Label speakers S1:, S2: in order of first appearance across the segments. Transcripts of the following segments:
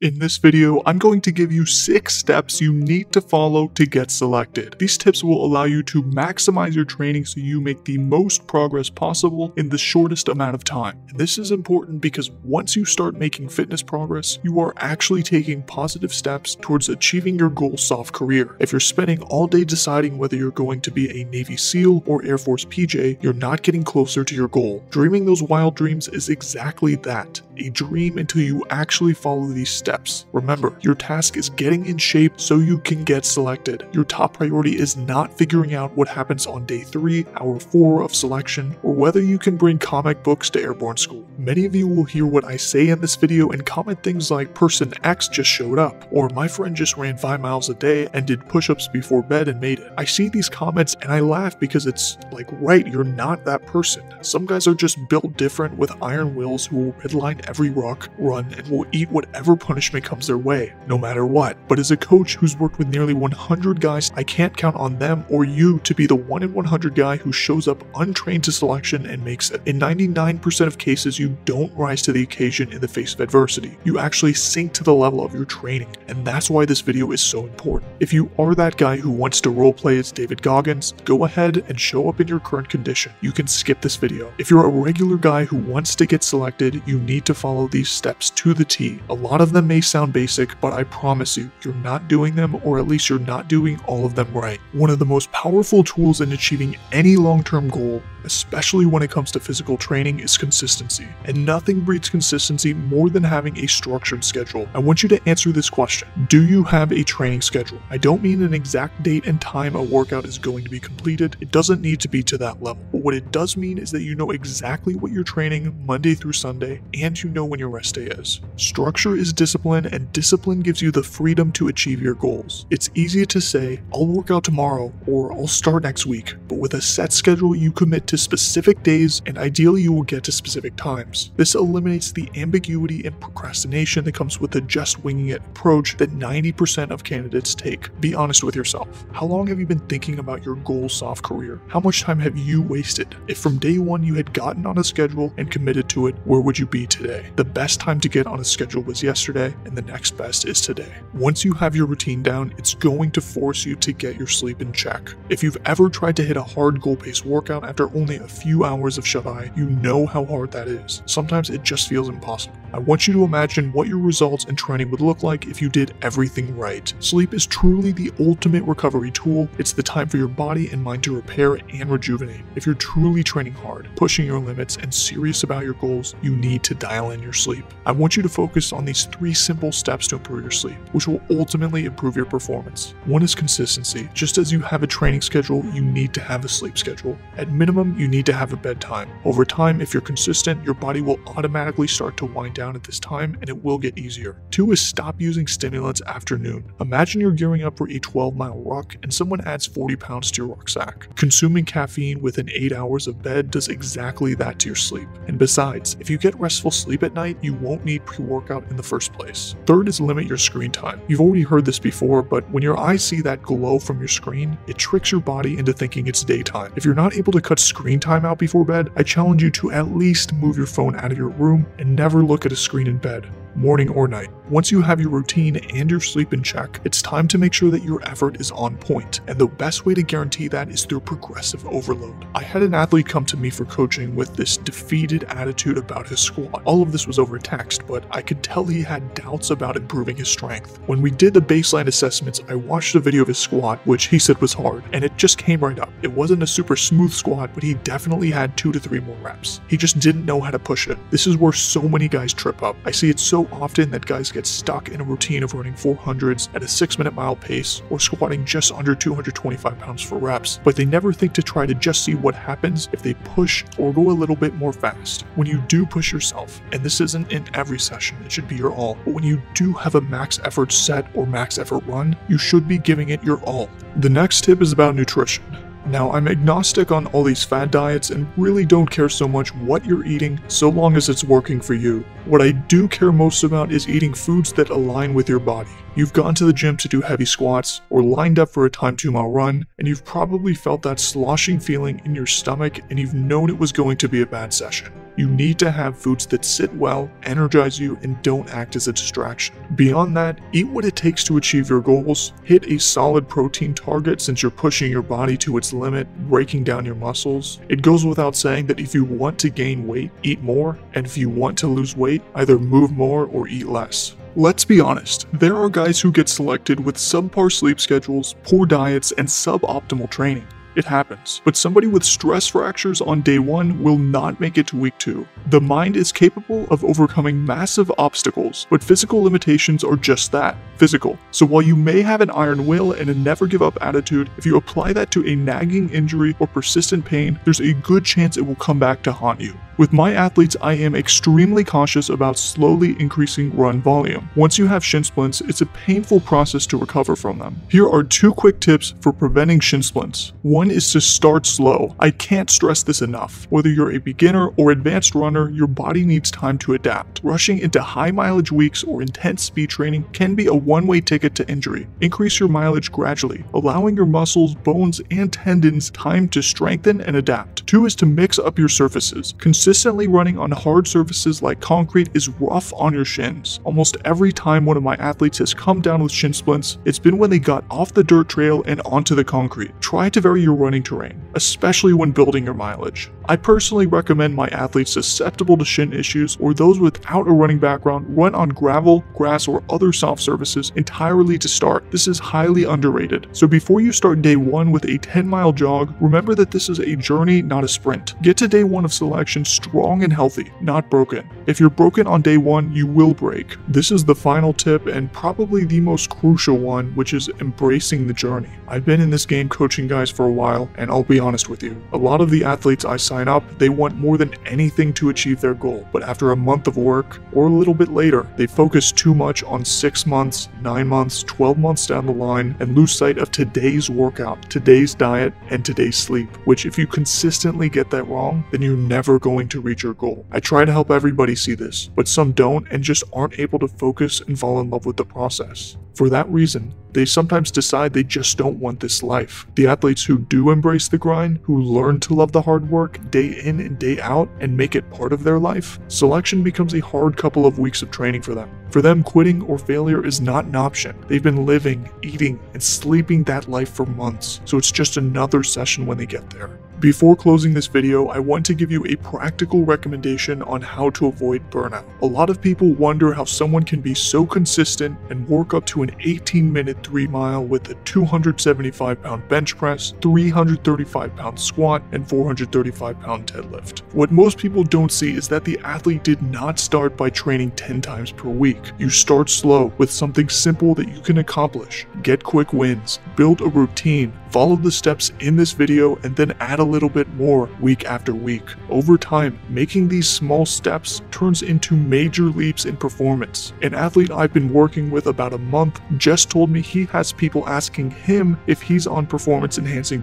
S1: In this video, I'm going to give you 6 steps you need to follow to get selected. These tips will allow you to maximize your training so you make the most progress possible in the shortest amount of time. And this is important because once you start making fitness progress, you are actually taking positive steps towards achieving your goal soft career. If you're spending all day deciding whether you're going to be a Navy SEAL or Air Force PJ, you're not getting closer to your goal. Dreaming those wild dreams is exactly that, a dream until you actually follow these steps. Remember, your task is getting in shape so you can get selected. Your top priority is not figuring out what happens on day 3, hour 4 of selection, or whether you can bring comic books to airborne school. Many of you will hear what I say in this video and comment things like person X just showed up, or my friend just ran 5 miles a day and did push-ups before bed and made it. I see these comments and I laugh because it's like, right, you're not that person. Some guys are just built different with iron wills who will redline every rock, run, and will eat whatever punishment comes their way, no matter what. But as a coach who's worked with nearly 100 guys, I can't count on them or you to be the 1 in 100 guy who shows up untrained to selection and makes it. In 99% of cases, you don't rise to the occasion in the face of adversity. You actually sink to the level of your training, and that's why this video is so important. If you are that guy who wants to roleplay as David Goggins, go ahead and show up in your current condition. You can skip this video. If you're a regular guy who wants to get selected, you need to follow these steps to the T. A lot of them may sound basic, but I promise you, you're not doing them, or at least you're not doing all of them right. One of the most powerful tools in achieving any long-term goal, especially when it comes to physical training, is consistency. And nothing breeds consistency more than having a structured schedule. I want you to answer this question. Do you have a training schedule? I don't mean an exact date and time a workout is going to be completed. It doesn't need to be to that level. But what it does mean is that you know exactly what you're training Monday through Sunday, and you know when your rest day is. Structure is discipline, and discipline gives you the freedom to achieve your goals. It's easy to say, I'll work out tomorrow, or I'll start next week, but with a set schedule, you commit to specific days, and ideally you will get to specific times. This eliminates the ambiguity and procrastination that comes with the just winging it approach that 90% of candidates take. Be honest with yourself. How long have you been thinking about your goal soft career? How much time have you wasted? If from day 1 you had gotten on a schedule and committed to it, where would you be today? The best time to get on a schedule was yesterday, and the next best is today. Once you have your routine down, it's going to force you to get your sleep in check. If you've ever tried to hit a hard goal-based workout after only a few hours of shut-eye, you know how hard that is. Sometimes it just feels impossible. I want you to imagine what your results and training would look like if you did everything right. Sleep is truly the ultimate recovery tool. It's the time for your body and mind to repair and rejuvenate. If you're truly training hard, pushing your limits, and serious about your goals, you need to dial in your sleep. I want you to focus on these 3 simple steps to improve your sleep, which will ultimately improve your performance. 1 is consistency. Just as you have a training schedule, you need to have a sleep schedule. At minimum, you need to have a bedtime. Over time, if you're consistent, your body will automatically start to wind down at this time, and it will get easier. 2 is stop using stimulants after noon. Imagine you're gearing up for a 12-mile ruck and someone adds 40 pounds to your rucksack. Consuming caffeine within 8 hours of bed does exactly that to your sleep. And besides, if you get restful sleep at night, you won't need pre-workout in the first place. 3rd is limit your screen time. You've already heard this before, but when your eyes see that glow from your screen, it tricks your body into thinking it's daytime. If you're not able to cut screen time out before bed, I challenge you to at least move your phone out of your room and never look at a screen in bed, morning or night. Once you have your routine and your sleep in check, it's time to make sure that your effort is on point, and the best way to guarantee that is through progressive overload. I had an athlete come to me for coaching with this defeated attitude about his squat. All of this was over text, but I could tell he had doubts about improving his strength. When we did the baseline assessments, I watched a video of his squat, which he said was hard, and it just came right up. It wasn't a super smooth squat, but he definitely had 2 to 3 more reps. He just didn't know how to push it. This is where so many guys trip up. I see it so often that guys get stuck in a routine of running 400s at a 6-minute mile pace or squatting just under 225 pounds for reps, but they never think to try to just see what happens if they push or go a little bit more fast. When you do push yourself, and this isn't in every session, it should be your all, but when you do have a max effort set or max effort run, you should be giving it your all. The next tip is about nutrition. Now, I'm agnostic on all these fad diets and really don't care so much what you're eating so long as it's working for you. What I do care most about is eating foods that align with your body. You've gone to the gym to do heavy squats or lined up for a timed 2-mile run, and you've probably felt that sloshing feeling in your stomach and you've known it was going to be a bad session. You need to have foods that sit well, energize you, and don't act as a distraction. Beyond that, eat what it takes to achieve your goals, hit a solid protein target since you're pushing your body to its limit, breaking down your muscles. It goes without saying that if you want to gain weight, eat more, and if you want to lose weight, either move more or eat less. Let's be honest, there are guys who get selected with subpar sleep schedules, poor diets, and suboptimal training. It happens, but somebody with stress fractures on day 1 will not make it to week 2. The mind is capable of overcoming massive obstacles, but physical limitations are just that, physical. So while you may have an iron will and a never give up attitude, if you apply that to a nagging injury or persistent pain, there's a good chance it will come back to haunt you. With my athletes, I am extremely cautious about slowly increasing run volume. Once you have shin splints, it's a painful process to recover from them. Here are 2 quick tips for preventing shin splints. One is to start slow. I can't stress this enough. Whether you're a beginner or advanced runner, your body needs time to adapt. Rushing into high mileage weeks or intense speed training can be a one-way ticket to injury. Increase your mileage gradually, allowing your muscles, bones, and tendons time to strengthen and adapt. 2 is to mix up your surfaces. Consistently running on hard surfaces like concrete is rough on your shins. Almost every time one of my athletes has come down with shin splints, it's been when they got off the dirt trail and onto the concrete. Try to vary your running terrain, especially when building your mileage. I personally recommend my athletes susceptible to shin issues or those without a running background run on gravel, grass, or other soft surfaces entirely to start. This is highly underrated. So before you start day 1 with a 10-mile jog, remember that this is a journey, not a sprint. Get to day 1 of selection strong and healthy, not broken. If you're broken on day 1, you will break. This is the final tip and probably the most crucial one, which is embracing the journey. I've been in this game coaching guys for a while, and I'll be honest with you, a lot of the athletes I sign up, they want more than anything to achieve their goal, but after a month of work, or a little bit later, they focus too much on 6 months, 9 months, 12 months down the line, and lose sight of today's workout, today's diet, and today's sleep, which if you consistently get that wrong, then you're never going to reach your goal. I try to help everybody see this, but some don't and just aren't able to focus and fall in love with the process. For that reason, they sometimes decide they just don't want this life. The athletes who do embrace the grind, who learn to love the hard work day in and day out and make it part of their life, selection becomes a hard couple of weeks of training for them. For them, quitting or failure is not an option. They've been living, eating, and sleeping that life for months, so it's just another session when they get there. Before closing this video, I want to give you a practical recommendation on how to avoid burnout. A lot of people wonder how someone can be so consistent and work up to an 18-minute 3-mile with a 275-pound bench press, 335-pound squat, and 435-pound deadlift. What most people don't see is that the athlete did not start by training 10 times per week. You start slow with something simple that you can accomplish. Get quick wins, build a routine, follow the steps in this video, and then add a little bit more week after week. Over time, making these small steps turns into major leaps in performance. An athlete I've been working with about a month just told me he has people asking him if he's on performance enhancing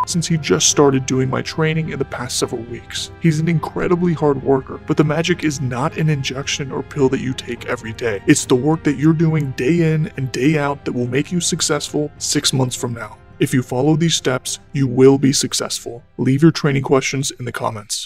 S1: since he just started doing my training in the past several weeks. He's an incredibly hard worker, but the magic is not an injection or pill that you take every day. It's the work that you're doing day in and day out that will make you successful 6 months from now. If you follow these steps, you will be successful. Leave your training questions in the comments.